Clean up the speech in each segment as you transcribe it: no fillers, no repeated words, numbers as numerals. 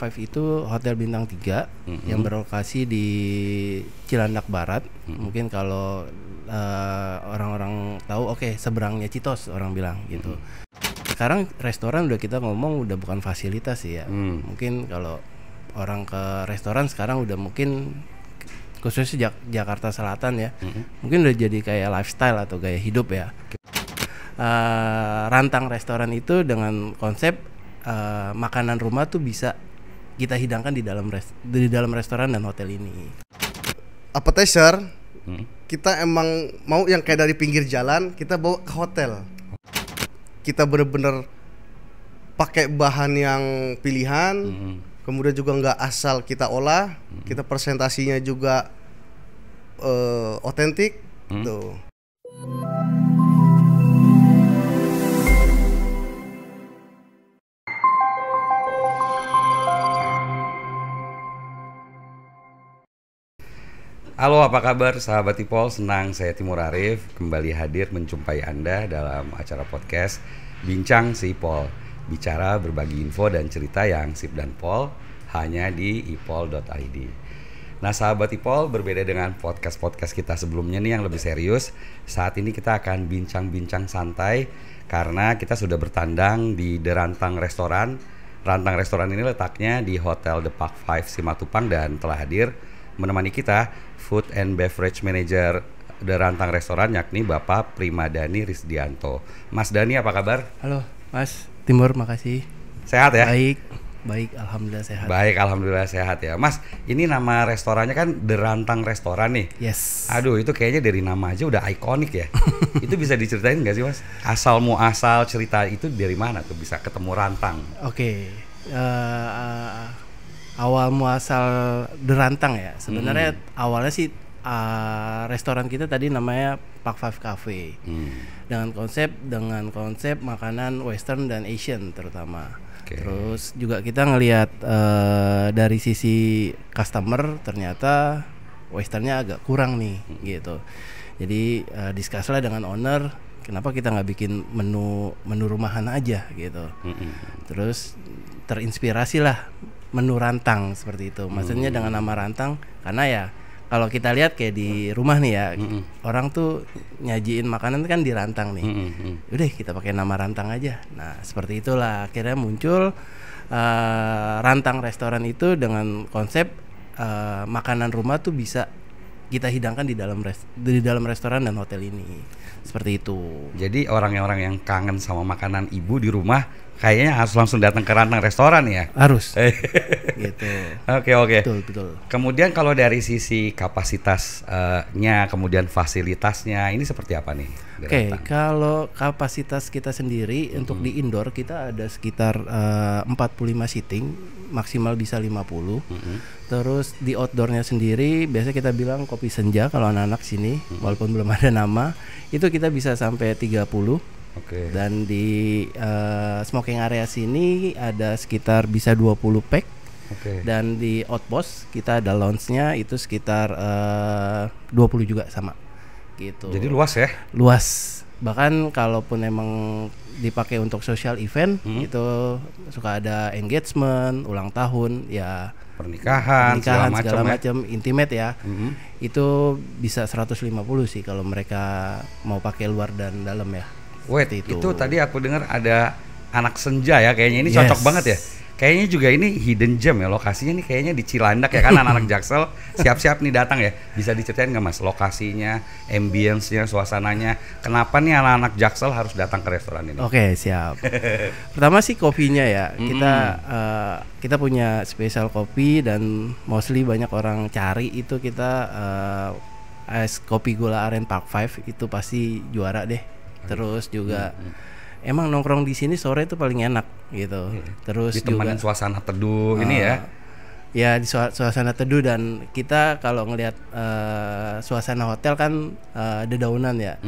Five itu hotel bintang 3 yang berlokasi di Cilandak Barat. Mungkin kalau orang-orang tahu, seberangnya Citos orang bilang gitu. Sekarang restoran udah kita ngomong udah bukan fasilitas sih ya. Mungkin kalau orang ke restoran sekarang udah mungkin khususnya Jakarta Selatan ya, mungkin udah jadi kayak lifestyle atau gaya hidup ya. Rantang restoran itu dengan konsep makanan rumah tuh bisa kita hidangkan di dalam restoran dan hotel ini. Appetizer, kita emang mau yang kayak dari pinggir jalan kita bawa ke hotel. Kita bener-bener pakai bahan yang pilihan, kemudian juga nggak asal kita olah, kita presentasinya juga otentik, tuh. Halo, apa kabar sahabat Ipol? Senang saya Timur Arif kembali hadir menjumpai Anda dalam acara podcast Bincang si Ipol. Bicara berbagi info dan cerita yang sip dan pol hanya di ipol.id. Nah sahabat Ipol, berbeda dengan podcast-podcast kita sebelumnya nih yang lebih serius, saat ini kita akan bincang-bincang santai karena kita sudah bertandang di The Rantang Restoran. Rantang Restoran ini letaknya di Hotel The Park 5 Simatupang dan telah hadir menemani kita Food and Beverage Manager The Rantang Restoran, yakni Bapak Primadani Risdianto. Mas Dani, apa kabar? Halo Mas Timur, makasih. Sehat ya? Baik, alhamdulillah sehat. Baik, alhamdulillah sehat ya. Mas, ini nama restorannya kan The Rantang Restoran nih. Yes. Aduh, itu kayaknya dari nama aja udah ikonik ya. Itu bisa diceritain nggak sih Mas? Asal cerita itu dari mana tuh bisa ketemu Rantang? Awal muasal The Rantang ya. Sebenarnya awalnya sih restoran kita tadi namanya Park 5 Cafe. Dengan konsep makanan Western dan Asian terutama. Terus juga kita ngelihat dari sisi customer ternyata Westernnya agak kurang nih gitu. Jadi discuss lah dengan owner, kenapa kita nggak bikin menu rumahan aja gitu. Terus terinspirasi lah menu Rantang seperti itu. Maksudnya dengan nama Rantang karena ya kalau kita lihat kayak di rumah nih ya, orang tuh nyajiin makanan kan di Rantang nih. Udah kita pakai nama Rantang aja. Nah seperti itulah akhirnya muncul Rantang Restoran itu dengan konsep makanan rumah tuh bisa kita hidangkan di dalam restoran dan hotel ini. Seperti itu. Jadi orang-orang yang kangen sama makanan ibu di rumah kayaknya harus langsung datang ke Rantang Restoran ya? Harus. Gitu. Oke. Betul. Kemudian kalau dari sisi kapasitasnya, kemudian fasilitasnya, ini seperti apa nih? Kalau kapasitas kita sendiri untuk di indoor kita ada sekitar 45 seating, maksimal bisa 50. Terus di outdoornya sendiri biasa kita bilang kopi senja kalau anak-anak sini, walaupun belum ada nama, itu kita bisa sampai 30. Dan di smoking area sini ada sekitar bisa 20 pack. Dan di outpost kita ada lounge-nya itu sekitar 20 juga sama gitu. Jadi luas ya? Luas. Bahkan kalaupun emang dipakai untuk social event itu suka ada engagement, ulang tahun, ya pernikahan segala macam intimate ya. Itu bisa 150 sih kalau mereka mau pakai luar dan dalam ya. Wait, itu tadi aku dengar ada anak senja ya, kayaknya ini cocok banget ya. Kayaknya juga ini hidden gem ya, lokasinya nih kayaknya di Cilandak ya kan. Anak-anak Jaksel siap-siap nih datang ya. Bisa diceritain nggak Mas lokasinya, ambience-nya, suasananya, kenapa nih anak-anak Jaksel harus datang ke restoran ini? Oke, siap. Pertama sih kopinya ya. Kita punya spesial kopi dan mostly banyak orang cari itu kita es kopi gula aren Park 5 itu pasti juara deh. Terus juga emang nongkrong di sini sore itu paling enak gitu. Terus ditemanin juga suasana teduh ini ya. Ya di suasana teduh dan kita kalau ngelihat suasana hotel kan dedaunan ya.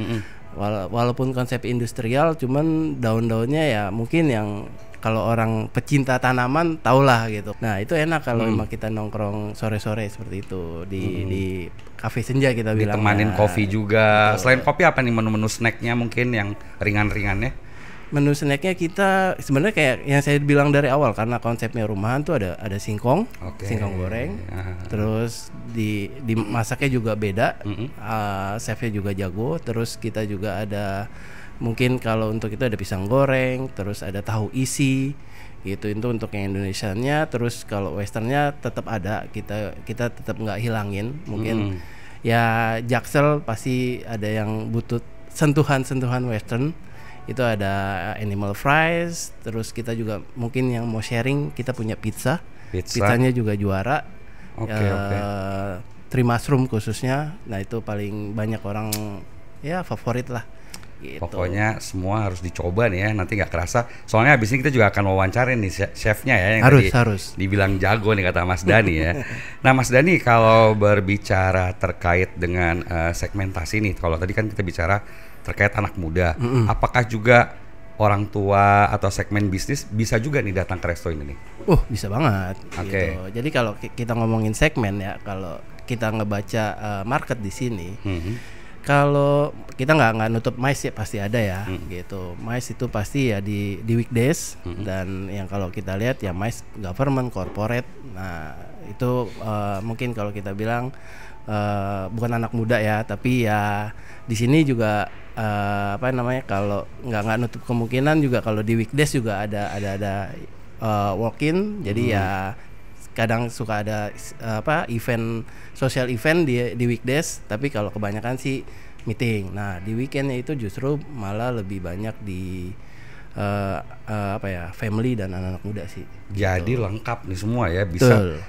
Walaupun konsep industrial cuman daun-daunnya ya mungkin yang kalau orang pecinta tanaman tahulah gitu. Nah, itu enak kalau memang kita nongkrong sore-sore seperti itu di kafe senja kita bilang. Ditemanin kopi juga. Betul. Selain kopi apa nih menu-menu snacknya mungkin yang ringan-ringannya? Menu snacknya kita sebenarnya kayak yang saya bilang dari awal, karena konsepnya rumahan tuh ada singkong, singkong goreng, terus dimasaknya juga beda, chefnya juga jago, terus kita juga ada mungkin kalau untuk itu ada pisang goreng, terus ada tahu isi, gitu itu untuk yang Indonesianya. Terus kalau Westernnya tetap ada, kita tetap nggak hilangin, mungkin ya Jaksel pasti ada yang butuh sentuhan Western. Itu ada animal fries, terus kita juga mungkin yang mau sharing, kita punya pizzanya juga juara, three mushroom khususnya. Nah itu paling banyak orang ya favorit lah gitu. Pokoknya semua harus dicoba nih ya, nanti nggak kerasa. Soalnya abis ini kita juga akan wawancarin nih chefnya ya, yang harus dibilang jago nih kata Mas Dhani ya. Nah Mas Dhani, kalau berbicara terkait dengan segmentasi nih, kalau tadi kan kita bicara terkait anak muda, apakah juga orang tua atau segmen bisnis bisa juga nih datang ke resto ini nih? Bisa banget. Gitu. Jadi kalau kita ngomongin segmen ya, kalau kita ngebaca market di sini, kalau kita nggak nutup MICE ya pasti ada ya, gitu. MICE itu pasti ya di weekdays, dan yang kalau kita lihat ya MICE government, corporate. Nah itu mungkin kalau kita bilang bukan anak muda ya, tapi ya di sini juga kalau nggak nutup kemungkinan juga kalau di weekdays juga ada walk-in. Jadi ya kadang suka ada event, social event di weekdays, tapi kalau kebanyakan sih meeting. Nah di weekendnya itu justru malah lebih banyak di family dan anak-anak muda sih. Jadi lengkap nih semua ya,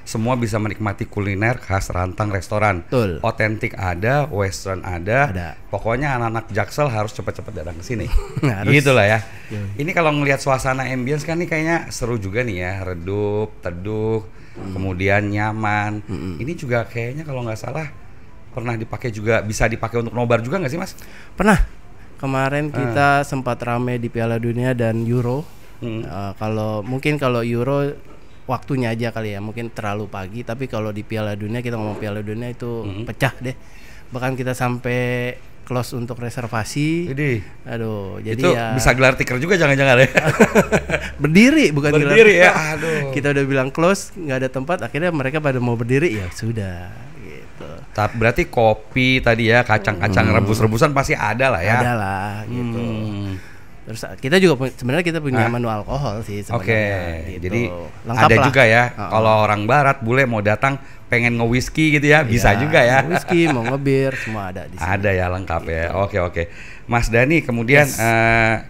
semua bisa menikmati kuliner khas Rantang Restoran. Otentik ada, western ada. Pokoknya anak-anak Jaksel harus cepat-cepat datang ke sini. Gitu lah ya. Ini kalau ngelihat suasana ambience kan nih kayaknya seru juga nih ya, redup, teduh, kemudian nyaman. Ini juga kayaknya kalau nggak salah pernah dipakai juga, bisa dipakai untuk nobar juga nggak sih Mas? Pernah. Kemarin kita sempat rame di Piala Dunia dan Euro. Kalau Euro waktunya aja kali ya, mungkin terlalu pagi. Tapi kalau di Piala Dunia, kita ngomong Piala Dunia itu pecah deh. Bahkan kita sampai close untuk reservasi. Jadi itu ya bisa gelar tikar juga jangan-jangan ya. Berdiri ya. Kita udah bilang close, nggak ada tempat. Akhirnya mereka pada mau berdiri, ya sudah. Berarti kopi tadi ya, kacang-kacang rebus-rebusan pasti ada lah ya. Ada lah gitu. Terus kita juga sebenarnya kita punya menu alkohol sih sebenarnya. Gitu. Jadi lengkap ada lah. Juga ya. Kalau orang barat bule mau datang pengen nge-whisky gitu ya, bisa juga ya. Whisky, mau nge-beer, semua ada di sini. Ada ya, lengkap gitu. Ya. Oke. Mas Dhani, kemudian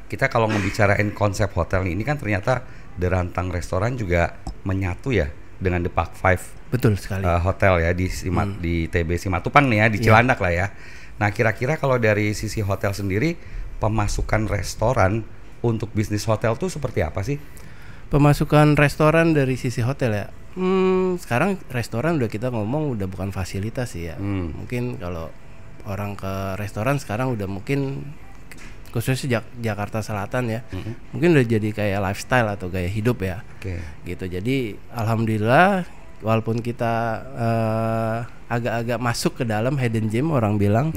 kita kalau ngebicarain konsep hotel ini kan ternyata The Rantang Restoran juga menyatu ya dengan The Park 5. Betul sekali. Hotel ya di TB Simatupang nih ya, di Cilandak lah ya. Nah kira-kira kalau dari sisi hotel sendiri, pemasukan restoran untuk bisnis hotel tuh seperti apa sih? Pemasukan restoran dari sisi hotel ya, sekarang restoran udah kita ngomong udah bukan fasilitas sih ya. Mungkin kalau orang ke restoran sekarang udah mungkin khususnya Jakarta Selatan ya, mungkin udah jadi kayak lifestyle atau gaya hidup ya. Gitu. Jadi alhamdulillah, walaupun kita agak-agak masuk ke dalam hidden gem orang bilang,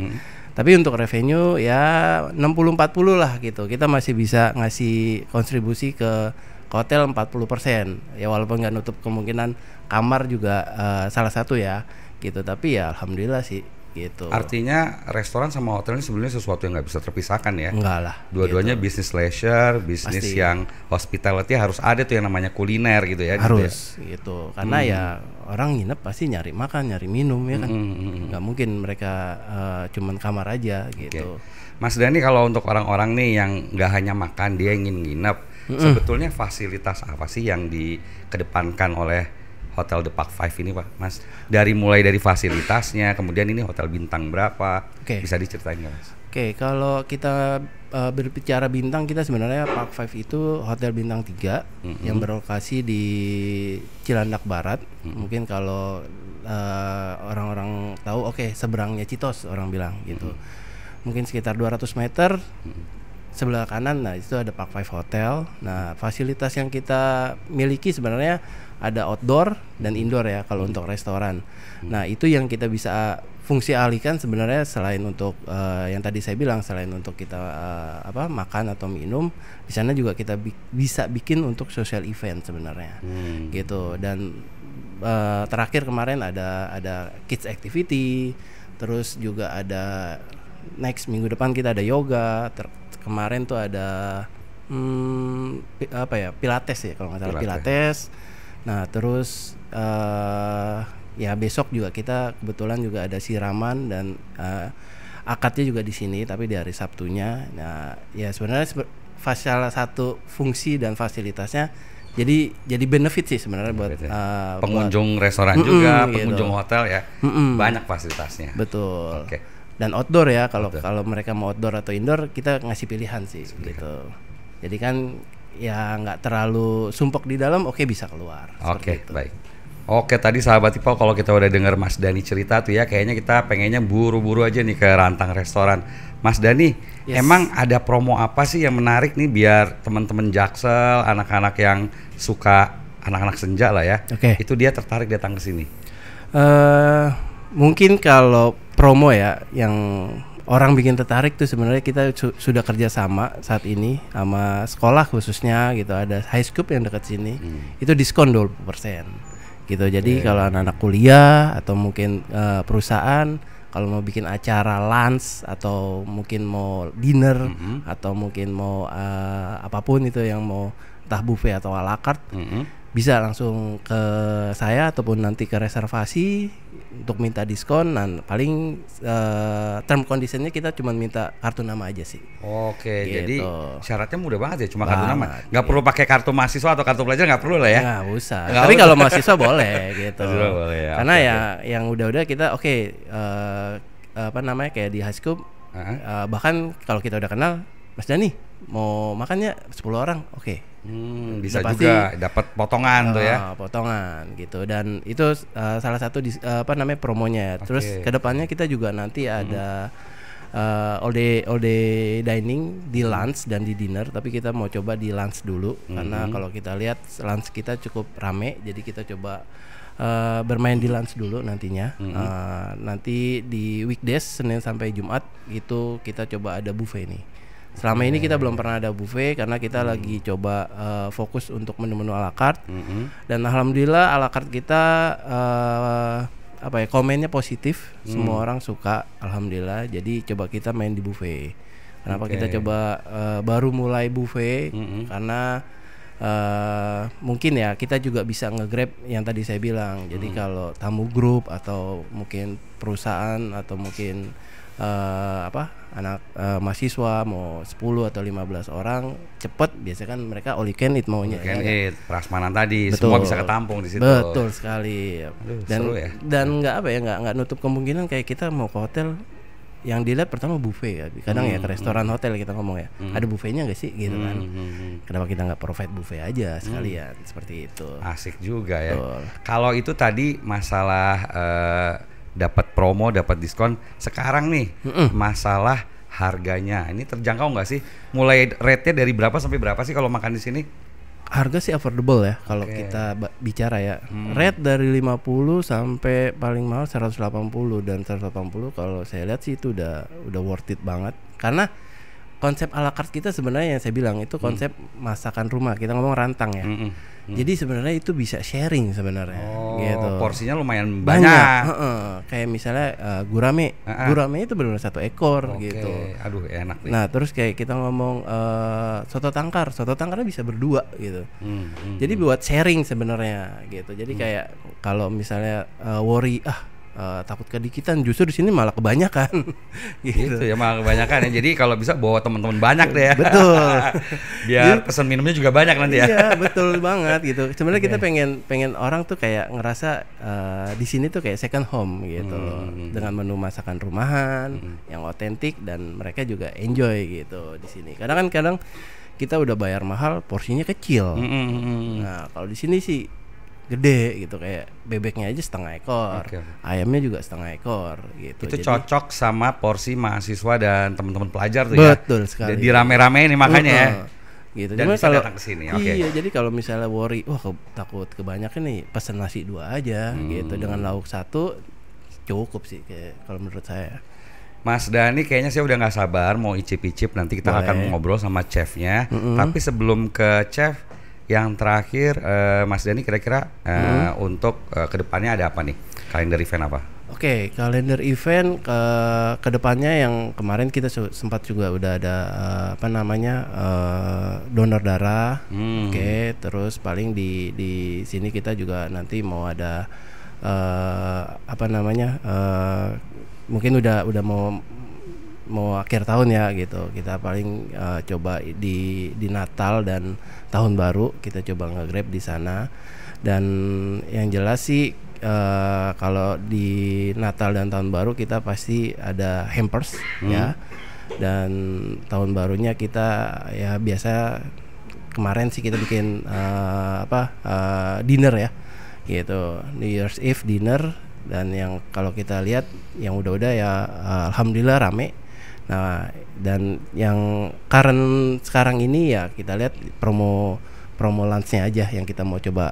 tapi untuk revenue ya 60-40 lah gitu. Kita masih bisa ngasih kontribusi ke hotel 40%. Ya walaupun nggak nutup kemungkinan kamar juga salah satu ya gitu. Tapi ya alhamdulillah sih gitu. Artinya restoran sama hotel ini sebenarnya sesuatu yang nggak bisa terpisahkan ya. Enggak lah. Dua-duanya gitu. Bisnis leisure, bisnis yang hospitality harus ada tuh yang namanya kuliner gitu ya. Harus gitu. Karena ya orang nginep pasti nyari makan, nyari minum ya kan. Nggak mungkin mereka cuman kamar aja gitu. Mas Dhani, kalau untuk orang-orang nih yang nggak hanya makan, dia ingin nginep, sebetulnya fasilitas apa sih yang dikedepankan oleh Hotel The Park 5 ini Pak, Mas? Mulai dari fasilitasnya, kemudian ini hotel bintang berapa? Bisa diceritain nggak Mas? Kalau kita berbicara bintang, kita sebenarnya Park 5 itu hotel bintang 3 yang berlokasi di Cilandak Barat. Mungkin kalau orang-orang tahu, seberangnya Citos orang bilang gitu. Mungkin sekitar 200 meter sebelah kanan, nah itu ada Park 5 Hotel. Nah fasilitas yang kita miliki sebenarnya ada outdoor dan indoor ya kalau untuk restoran. Nah itu yang kita bisa fungsi alihkan sebenarnya selain untuk yang tadi saya bilang, selain untuk kita makan atau minum, di sana juga kita bisa bikin untuk social event sebenarnya, gitu. Dan terakhir kemarin ada kids activity, terus juga ada next minggu depan kita ada yoga, kemarin tuh ada pilates ya kalau nggak salah, pilates. Nah terus ya besok juga kita kebetulan juga ada siraman dan akadnya juga di sini tapi di hari Sabtunya. Nah ya sebenarnya salah satu fungsi dan fasilitasnya jadi benefit sih sebenarnya buat pengunjung restoran juga, pengunjung gitu. Hotel ya, banyak fasilitasnya. Betul. Okay. Dan outdoor ya, kalau mereka mau outdoor atau indoor kita ngasih pilihan sih gitu. Jadi kan ya nggak terlalu sumpek di dalam, bisa keluar. Oke, baik. Oke, tadi sahabat Ipol kalau kita udah dengar Mas Dani cerita tuh ya, kayaknya kita pengennya buru-buru aja nih ke Rantang Restoran. Mas Dani, emang ada promo apa sih yang menarik nih biar teman-teman Jaksel, anak-anak yang suka anak-anak senja lah ya, itu dia tertarik datang ke sini? Mungkin kalau promo ya yang orang bikin tertarik tuh sebenarnya kita sudah kerjasama saat ini sama sekolah khususnya gitu, ada high school yang dekat sini, itu diskon 20%. Gitu. Jadi kalau anak-anak kuliah atau mungkin perusahaan kalau mau bikin acara lunch atau mungkin mau dinner atau mungkin mau apapun itu yang mau entah buffet atau à la carte, bisa langsung ke saya ataupun nanti ke reservasi untuk minta diskon. Dan paling term conditionnya kita cuma minta kartu nama aja sih. Oke, gitu. jadi syaratnya mudah banget ya, cuma kartu nama. Nggak perlu pakai kartu mahasiswa atau kartu pelajar, nggak perlu lah ya. Nggak usah. Tapi kalau mahasiswa boleh gitu. Boleh, ya. Karena yang udah-udah kita kayak di high school, bahkan kalau kita udah kenal, Mas Dani mau makannya 10 orang, bisa juga dapat potongan tuh ya. Potongan gitu, dan itu salah satu promonya. Terus kedepannya kita juga nanti ada all day dining di lunch dan di dinner, tapi kita mau coba di lunch dulu karena kalau kita lihat lunch kita cukup rame, jadi kita coba bermain di lunch dulu nantinya. Nanti di weekdays Senin sampai Jumat itu kita coba ada buffet nih. Selama ini kita belum pernah ada buffet karena kita lagi coba fokus untuk menu-menu à la carte. Dan alhamdulillah à la carte kita komennya positif, semua orang suka, alhamdulillah. Jadi coba kita main di buffet. Kenapa kita coba baru mulai buffet? Karena mungkin ya kita juga bisa nge-grab yang tadi saya bilang. Jadi kalau tamu grup atau mungkin perusahaan atau mungkin anak mahasiswa mau 10 atau 15 orang cepet, biasanya kan mereka all you can eat maunya. All you can eat, prasmanan tadi. Betul. Semua bisa ketampung di situ. Betul sekali. Seru ya. Dan nggak nutup kemungkinan kayak kita mau ke hotel yang dilihat pertama buffet ya. Kadang ya ke restoran hotel kita ngomong ya, ada buffetnya nggak sih gitu kan. Kenapa kita nggak provide buffet aja sekalian, seperti itu. Asik juga ya. Kalau itu tadi masalah dapat promo, dapat diskon. Sekarang nih masalah harganya, ini terjangkau nggak sih? Mulai rate-nya dari berapa sampai berapa sih kalau makan di sini? Harga sih affordable ya kalau kita bicara ya. Rate dari 50 sampai paling mahal 180, dan 180 kalau saya lihat sih itu udah worth it banget. Karena konsep à la carte kita sebenarnya yang saya bilang itu konsep masakan rumah. Kita ngomong rantang ya. Jadi sebenarnya itu bisa sharing sebenarnya. Gitu. Porsinya lumayan banyak. Kayak misalnya gurame. Gurame itu benar-benar 1 ekor gitu. Aduh enak nih. Nah terus kayak kita ngomong soto tangkar. Soto tangkarnya bisa berdua gitu. Jadi buat sharing sebenarnya gitu. Jadi kayak kalau misalnya worry takut kedikitan, justru di sini malah kebanyakan. Gitu ya, malah kebanyakan ya. Jadi kalau bisa bawa teman-teman banyak deh ya. Betul. Biar pesan minumnya juga banyak nanti ya. Iya, betul banget gitu. Sebenarnya kita pengen orang tuh kayak ngerasa di sini tuh kayak second home gitu. Dengan menu masakan rumahan yang otentik dan mereka juga enjoy gitu di sini. Kadang kita udah bayar mahal, porsinya kecil. Nah, kalau di sini sih gede gitu, kayak bebeknya aja setengah ekor, ayamnya juga setengah ekor gitu. Itu jadi cocok sama porsi mahasiswa dan teman-teman pelajar tuh. Betul sekali. Jadi rame-rame nih makanya ya. Gitu. Dan bisa datang ke sini. Iya, jadi kalau misalnya worry, takut kebanyakan nih, pesan nasi 2 aja gitu dengan lauk 1, cukup sih kalau menurut saya. Mas Dhani kayaknya saya udah nggak sabar mau icip-icip, nanti kita akan ngobrol sama chefnya. Tapi sebelum ke chef, yang terakhir Mas Dhani kira-kira untuk kedepannya ada apa nih? Kalender event apa? Oke, kalender event ke depannya yang kemarin kita sempat juga udah ada donor darah. Oke, terus paling di sini kita juga nanti mau ada mungkin udah mau akhir tahun ya gitu. Kita paling coba di Natal dan tahun baru kita coba nge-grab di sana. Dan yang jelas sih kalau di Natal dan tahun baru kita pasti ada hampers ya. Dan tahun barunya kita ya biasa kemarin sih kita bikin dinner ya gitu, New Year's Eve dinner. Dan yang kalau kita lihat yang udah ya alhamdulillah rame. Nah, dan yang sekarang ini ya kita lihat promo lunchnya aja yang kita mau coba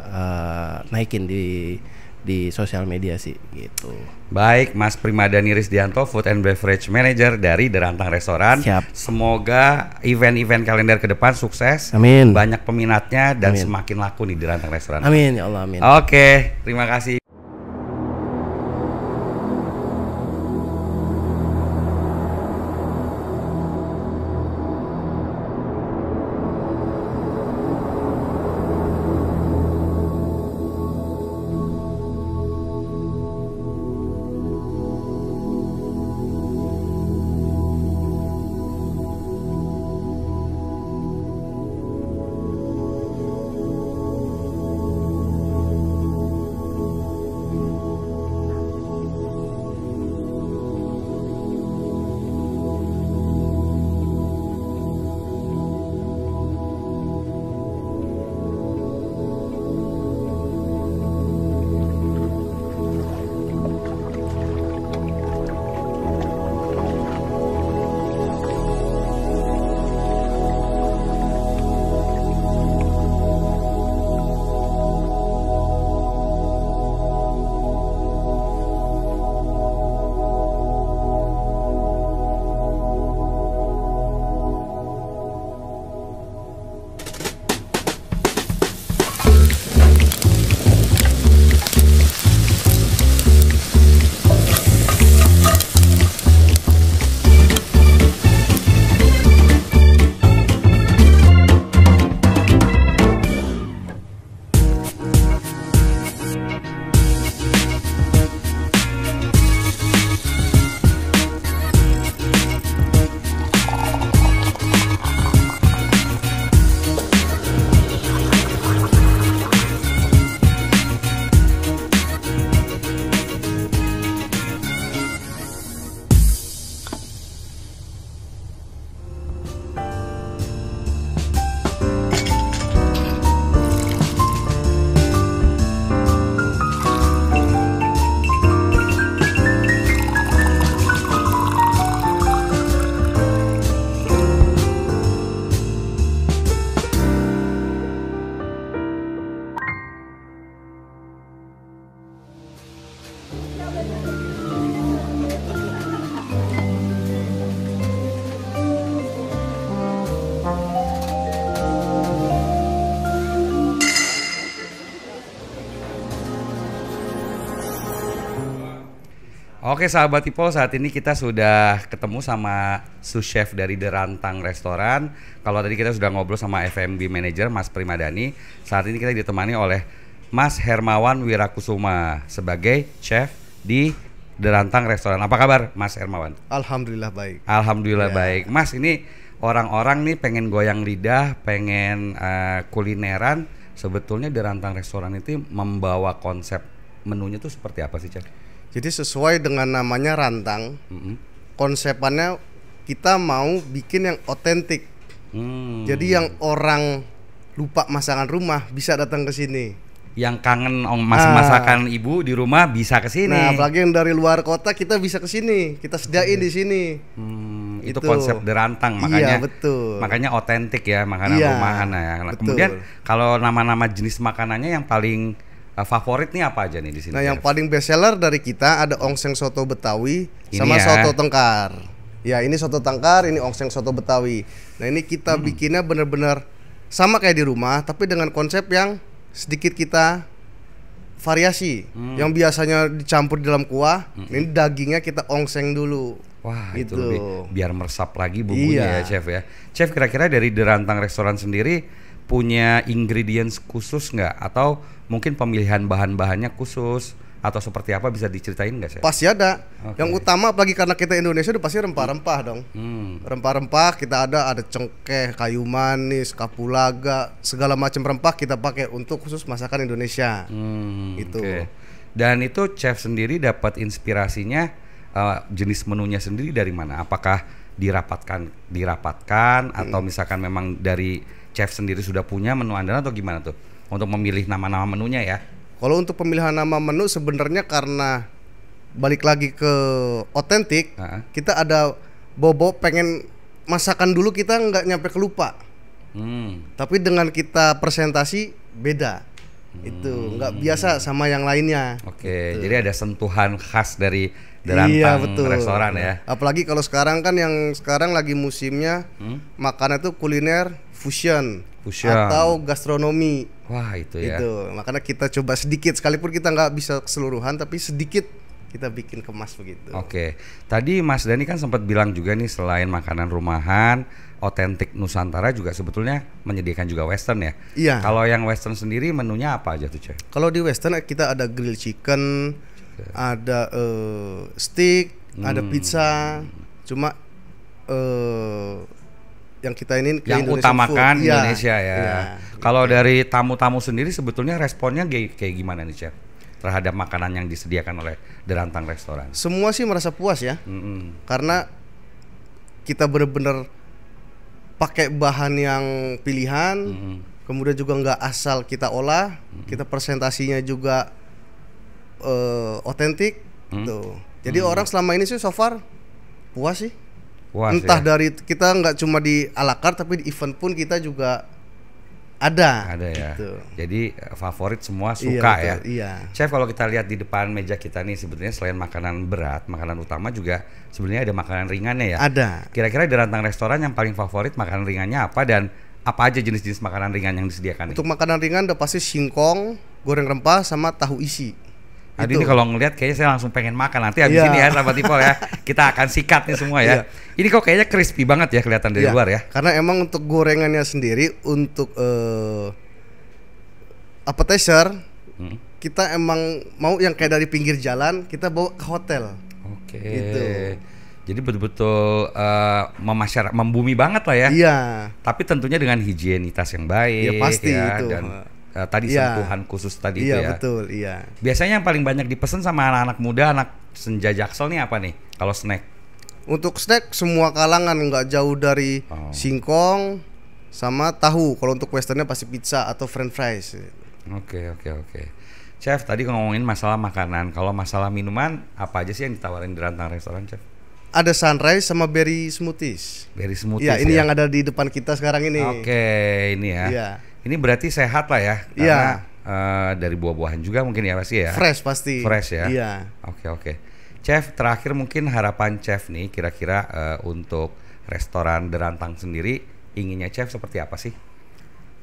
naikin di sosial media sih gitu. Baik, Mas Primadani Risdianto, Food and Beverage Manager dari Derantang Restoran. Siap. Semoga event-event kalender ke depan sukses. Amin. Banyak peminatnya dan Amin. semakin laku nih Derantang Restoran. Amin ya Allah, amin. Oke, terima kasih. Oke sahabat Ipol, saat ini kita sudah ketemu sama sous chef dari Derantang Restoran. Kalau tadi kita sudah ngobrol sama F&B Manager Mas Primadani, saat ini kita ditemani oleh Mas Hermawan Wirakusuma sebagai chef di Derantang Restoran. Apa kabar Mas Hermawan? Alhamdulillah baik. Alhamdulillah baik. Mas, ini orang-orang nih pengen goyang lidah, pengen kulineran. Sebetulnya Derantang Restoran itu membawa konsep menunya tuh seperti apa sih, Chef? Jadi sesuai dengan namanya Rantang, konsepannya kita mau bikin yang otentik. Jadi yang orang lupa masakan rumah bisa datang ke sini. Yang kangen masakan ibu di rumah bisa ke sini. Nah, apalagi yang dari luar kota kita bisa ke sini, kita sediain di sini. Itu konsep Derantang, makanya. Iya, betul. Makanya otentik ya makanan rumahan ya. Betul. Kemudian kalau nama-nama jenis makanannya yang paling favorit nih apa aja nih di sini? Nah, yang paling best seller dari kita ada ongseng soto Betawi Ini sama ya. soto tengkar. Ya, ini soto tengkar, ini ongseng soto Betawi. Nah, ini kita bikinnya bener-bener sama kayak di rumah, tapi dengan konsep yang sedikit kita variasi. Yang biasanya dicampur di dalam kuah, ini dagingnya kita ongseng dulu. Wah, itu Gitu. lebih biar meresap lagi bumbunya Iya. ya, Chef ya. Chef, kira-kira dari Derantang Restoran sendiri punya ingredients khusus nggak? Atau mungkin pemilihan bahan-bahannya khusus? Atau seperti apa, bisa diceritain nggak, Chef? Pasti ada. Oke. Yang utama apalagi karena kita Indonesia udah pasti rempah-rempah dong. Rempah-rempah kita ada cengkeh, kayu manis, kapulaga, segala macam rempah kita pakai untuk khusus masakan Indonesia. Itu. Oke. Dan itu Chef sendiri dapat inspirasinya, jenis menunya sendiri dari mana? Apakah dirapatkan atau misalkan memang dari Chef sendiri sudah punya menu andalan atau gimana tuh untuk memilih nama-nama menunya ya? Kalau untuk pemilihan nama menu sebenarnya karena balik lagi ke otentik, kita ada bobo pengen masakan dulu kita nggak nyampe kelupa. Tapi dengan kita presentasi beda. Itu nggak biasa sama yang lainnya. Oke, jadi ada sentuhan khas dari Derantang Restoran ya. Apalagi kalau sekarang kan yang sekarang lagi musimnya makanan itu kuliner fusion atau gastronomi. Wah, itu ya. Itu makanya kita coba sedikit, sekalipun kita nggak bisa keseluruhan, tapi sedikit kita bikin kemas begitu. Oke, tadi Mas Dani kan sempat bilang juga nih, selain makanan rumahan, otentik Nusantara juga sebetulnya menyediakan juga Western ya. Iya. Kalau yang Western sendiri menunya apa aja tuh, Chef? Kalau di Western kita ada grill chicken, ada steak, ada pizza. Cuma yang kita ini ke Yang Indonesian utamakan food. Iya, Indonesia ya. iya. Kalau dari tamu-tamu sendiri sebetulnya responnya kayak gimana nih, Chef, terhadap makanan yang disediakan oleh Derantang Restoran? Semua sih merasa puas ya, karena kita bener-bener pakai bahan yang pilihan, kemudian juga nggak asal kita olah, kita presentasinya juga otentik, tuh. Jadi orang selama ini sih so far puas sih. Puas Entah ya? dari kita nggak cuma di ala carte, tapi di event pun kita juga ada. Ada ya. Gitu. Jadi favorit semua Iya, suka betul, ya. iya. Chef, kalau kita lihat di depan meja kita nih, sebetulnya selain makanan berat, makanan utama juga sebenarnya ada makanan ringannya ya. Ada. Kira-kira di Derantang Restoran yang paling favorit makanan ringannya apa, dan apa aja jenis-jenis makanan ringan yang disediakan? Untuk makanan ringan udah pasti singkong, goreng rempah, sama tahu isi. Nah, Itu. ini kalau ngelihat kayaknya saya langsung pengen makan nanti habis Iya. ini ya, sahabat Ipol ya. Kita akan sikat nih semua ya. Iya. Ini kok kayaknya crispy banget ya kelihatan dari Iya, luar ya. Karena emang untuk gorengannya sendiri, untuk appetizer, kita emang mau yang kayak dari pinggir jalan, kita bawa ke hotel. Oke. Gitu. Jadi betul-betul membumi banget lah ya. Iya. Tapi tentunya dengan higienitas yang baik Ya, pasti ya, itu. dan tadi Iya. sentuhan khusus tadi Iya, itu ya. betul, iya. Biasanya yang paling banyak dipesan sama anak-anak muda, anak senja Jaksel nih apa nih kalau snack? Untuk snack semua kalangan, nggak jauh dari singkong sama tahu. Kalau untuk westernnya pasti pizza atau french fries. Oke. Chef, tadi ngomongin masalah makanan. Kalau masalah minuman, apa aja sih yang ditawarin di Derantang Restoran, Chef? Ada sunrise sama berry smoothies. Berry smoothies Iya, ini ya? yang ada di depan kita sekarang ini. Oke, ini ya. Iya. Ini berarti sehat lah ya, Iya. karena dari buah-buahan juga mungkin ya pasti ya. Fresh pasti. Fresh ya. Iya. Oke. Chef, terakhir mungkin harapan Chef nih kira-kira untuk restoran Derantang sendiri, inginnya Chef seperti apa sih?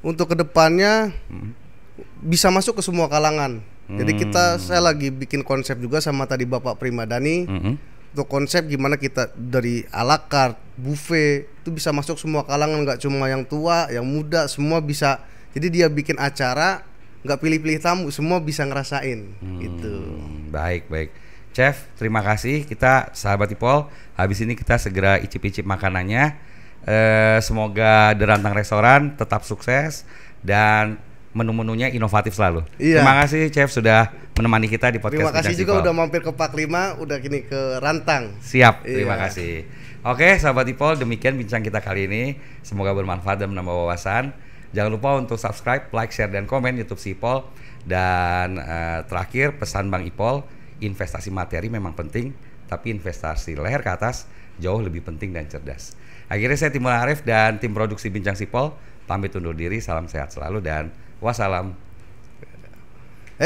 Untuk kedepannya bisa masuk ke semua kalangan. Jadi saya lagi bikin konsep juga sama tadi Bapak Primadani. Untuk konsep gimana kita dari ala carte, buffet itu bisa masuk semua kalangan, nggak cuma yang tua, yang muda, semua bisa. Jadi dia bikin acara nggak pilih-pilih tamu, semua bisa ngerasain. Gitu. Baik. Chef, terima kasih. Kita sahabat Ipol, habis ini kita segera icip-icip makanannya. Semoga Derantang Restoran tetap sukses dan menu-menunya inovatif selalu. Iya. Terima kasih Chef sudah menemani kita di podcast. Terima kasih Bincang juga Sipol. udah mampir ke Pak 5, udah gini ke Rantang. Siap, terima Iya. kasih. Oke, sahabat Ipol, demikian bincang kita kali ini. Semoga bermanfaat dan menambah wawasan. Jangan lupa untuk subscribe, like, share, dan komen YouTube Ipol. Dan terakhir, pesan Bang Ipol, investasi materi memang penting, tapi investasi leher ke atas jauh lebih penting dan cerdas. Akhirnya saya Timur Arif dan tim produksi Bincang Sipol pamit undur diri. Salam sehat selalu dan wassalam.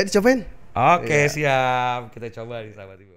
Dicobain. Oke, siap. Kita coba nih sahabat Ibu.